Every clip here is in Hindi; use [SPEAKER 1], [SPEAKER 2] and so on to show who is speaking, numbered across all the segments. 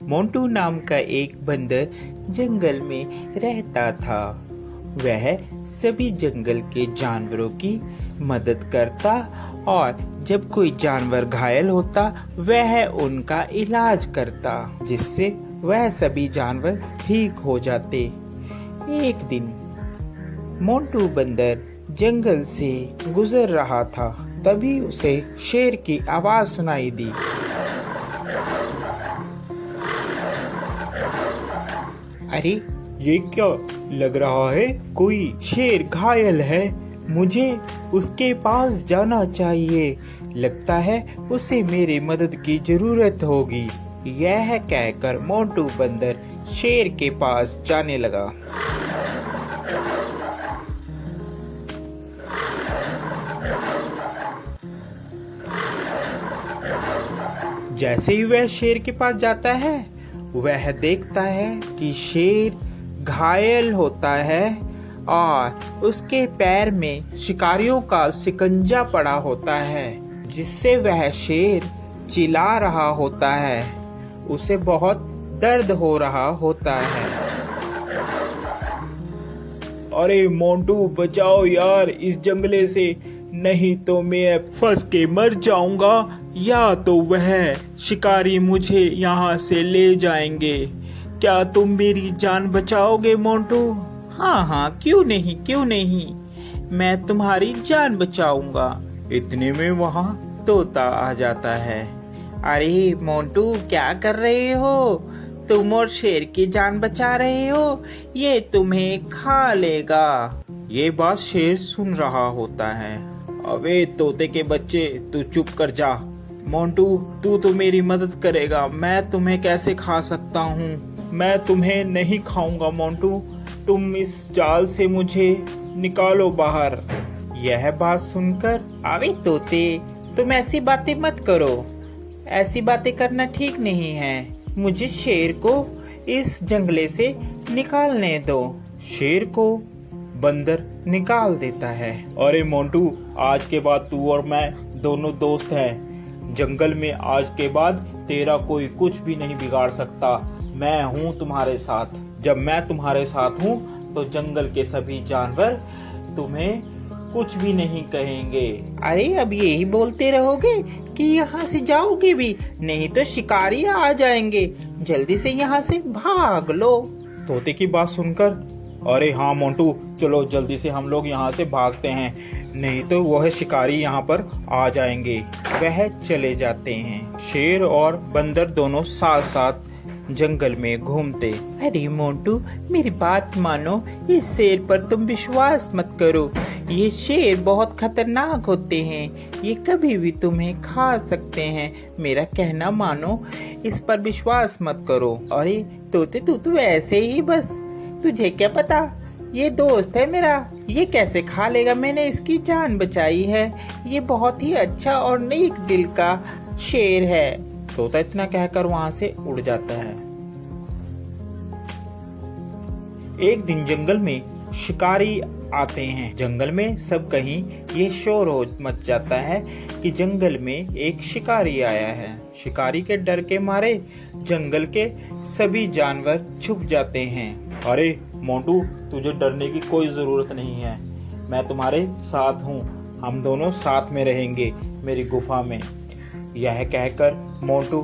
[SPEAKER 1] मोंटू नाम का एक बंदर जंगल में रहता था। वह सभी जंगल के जानवरों की मदद करता और जब कोई जानवर घायल होता वह उनका इलाज करता, जिससे वह सभी जानवर ठीक हो जाते। एक दिन मोंटू बंदर जंगल से गुजर रहा था, तभी उसे शेर की आवाज सुनाई दी। अरे ये क्या लग रहा है, कोई शेर घायल है, मुझे उसके पास जाना चाहिए, लगता है उसे मेरी मदद की जरूरत होगी। यह कहकर मोंटू बंदर शेर के पास जाने लगा। जैसे ही वह शेर के पास जाता है वह देखता है कि शेर घायल होता है और उसके पैर में शिकारियों का शिकंजा पड़ा होता है, जिससे वह शेर चिल्ला रहा होता है। उसे बहुत दर्द हो रहा होता है।
[SPEAKER 2] अरे मोंटू बचाओ यार इस जंगले से, नहीं तो मैं फंस के मर जाऊंगा या तो वह शिकारी मुझे यहाँ से ले जाएंगे। क्या तुम मेरी जान बचाओगे मोंटू?
[SPEAKER 1] हाँ, क्यों नहीं, मैं तुम्हारी जान बचाऊंगा।
[SPEAKER 2] इतने में वहाँ
[SPEAKER 1] तोता आ जाता है। अरे मोंटू क्या कर रहे हो? तुम और शेर की जान बचा रहे हो, ये तुम्हें खा लेगा।
[SPEAKER 2] ये बात शेर सुन रहा होता है। अबे तोते के बच्चे, तू चुप कर जा। मोंटू तू तो मेरी मदद करेगा, मैं तुम्हें कैसे खा सकता हूँ? मैं तुम्हें नहीं खाऊंगा मोंटू, तुम इस जाल से मुझे निकालो बाहर।
[SPEAKER 1] यह बात सुनकर, अबे तोते तुम ऐसी बातें मत करो, ऐसी बातें करना ठीक नहीं है। मुझे शेर को इस जंगले से निकालने दो।
[SPEAKER 2] शेर को बंदर निकाल देता है। अरे मोंटू, आज के बाद तू और मैं दोनों दोस्त हैं। जंगल में आज के बाद तेरा कोई कुछ भी नहीं बिगाड़ सकता। मैं हूँ तुम्हारे साथ। जब मैं तुम्हारे साथ हूँ तो जंगल के सभी जानवर तुम्हें कुछ भी नहीं कहेंगे।
[SPEAKER 1] अरे अब यही बोलते रहोगे कि यहाँ से जाओगे भी, नहीं तो शिकारी आ जाएंगे। जल्दी से यहाँ से भाग लो।
[SPEAKER 2] तोते की बात सुनकर, अरे हाँ मोंटू, चलो जल्दी से हम लोग यहाँ से भागते हैं, नहीं तो वह शिकारी यहाँ पर आ जाएंगे।
[SPEAKER 1] वह चले जाते हैं।
[SPEAKER 2] शेर और बंदर दोनों साथ साथ जंगल में घूमते।
[SPEAKER 1] अरे मोंटू मेरी बात मानो, इस शेर पर तुम विश्वास मत करो। ये शेर बहुत खतरनाक होते हैं, ये कभी भी तुम्हें खा सकते हैं। मेरा कहना मानो, इस पर विश्वास मत करो। अरे तोते तू तो ऐसे ही बस, तुझे क्या पता, ये दोस्त है मेरा, ये कैसे खा लेगा, मैंने इसकी जान बचाई है। ये बहुत ही अच्छा और नेक दिल का शेर है।
[SPEAKER 2] तोता इतना कहकर वहाँ से उड़ जाता है। एक दिन जंगल में शिकारी आते हैं। जंगल में सब कहीं ये शोर हो मच जाता है कि जंगल में एक शिकारी आया है। शिकारी के डर के मारे जंगल के सभी जानवर छुप जाते हैं। अरे मोंटू, तुझे डरने की कोई जरूरत नहीं है, मैं तुम्हारे साथ हूँ, हम दोनों साथ में रहेंगे मेरी गुफा में। यह कहकर मोंटू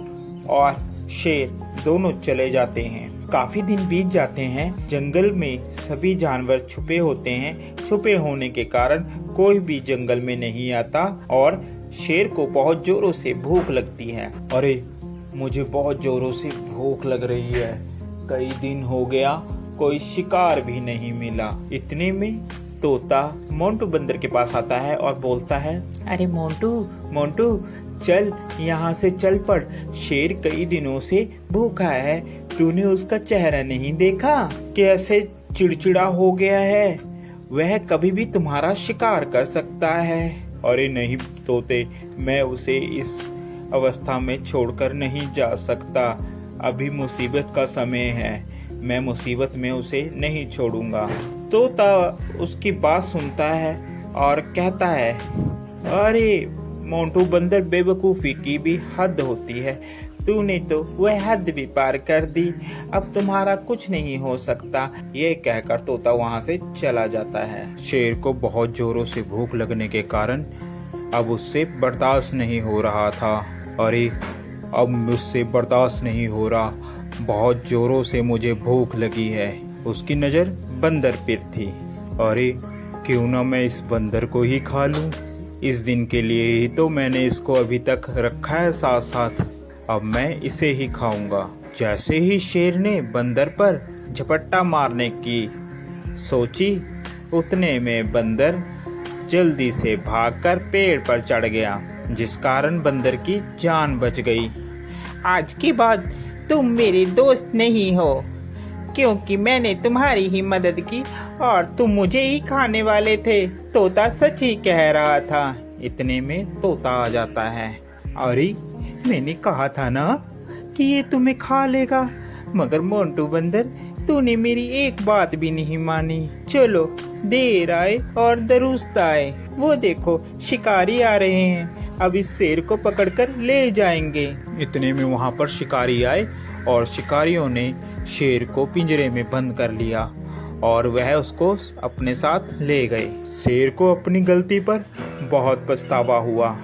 [SPEAKER 2] और शेर दोनों चले जाते हैं। काफी दिन बीत जाते हैं। जंगल में सभी जानवर छुपे होते हैं। छुपे होने के कारण कोई भी जंगल में नहीं आता और शेर को बहुत जोरों से भूख लगती है। अरे मुझे बहुत जोरों से भूख लग रही है, कई दिन हो गया कोई शिकार भी नहीं मिला। इतने में तोता मोंटू बंदर के पास आता है और बोलता है,
[SPEAKER 1] अरे मोंटू चल यहाँ से चल पड़, शेर कई दिनों से भूखा है, तूने उसका चेहरा नहीं देखा, कैसे चिड़चिड़ा हो गया है, वह कभी भी तुम्हारा शिकार कर सकता है।
[SPEAKER 2] अरे नहीं तोते, मैं उसे इस अवस्था में छोड़कर नहीं जा सकता, अभी मुसीबत का समय है, मैं मुसीबत में उसे नहीं छोड़ूंगा। तोता उसकी बात सुनता है और कहता है, अरे मोंटू बंदर, बेवकूफी की भी हद होती है,
[SPEAKER 1] तूने तो वह हद भी पार कर दी, अब तुम्हारा कुछ नहीं हो सकता। ये कहकर तोता वहाँ से चला जाता है।
[SPEAKER 2] शेर को बहुत जोरों से भूख लगने के कारण अब उससे बर्दाश्त नहीं हो रहा था। अरे अब मुझसे बर्दाश्त नहीं हो रहा, बहुत जोरों से मुझे भूख लगी है। उसकी नज़र बंदर पर थी। अरे क्यों ना मैं इस बंदर को ही खा लूं। इस दिन के लिए ही तो मैंने इसको अभी तक रखा है साथ साथ, अब मैं इसे ही खाऊंगा। जैसे ही शेर ने बंदर पर झपट्टा मारने की सोची, उतने में बंदर जल्दी से भागकर पेड़ पर चढ़ गया, जिस कारण बंदर की जान बच गई।
[SPEAKER 1] आज के बाद तुम मेरे दोस्त नहीं हो, क्योंकि मैंने तुम्हारी ही मदद की और तुम मुझे ही खाने वाले थे। तोता सच ही कह रहा था।
[SPEAKER 2] इतने में तोता आ जाता है।
[SPEAKER 1] अरे मैंने कहा था ना कि ये तुम्हें खा लेगा, मगर मोंटू बंदर तूने मेरी एक बात भी नहीं मानी। चलो देर आए और दुरुस्त आए, वो देखो शिकारी आ रहे हैं, अब इस शेर को पकड़कर ले जाएंगे।
[SPEAKER 2] इतने में वहां पर शिकारी आए और शिकारियों ने शेर को पिंजरे में बंद कर लिया और वह उसको अपने साथ ले गए। शेर को अपनी गलती पर बहुत पछतावा हुआ।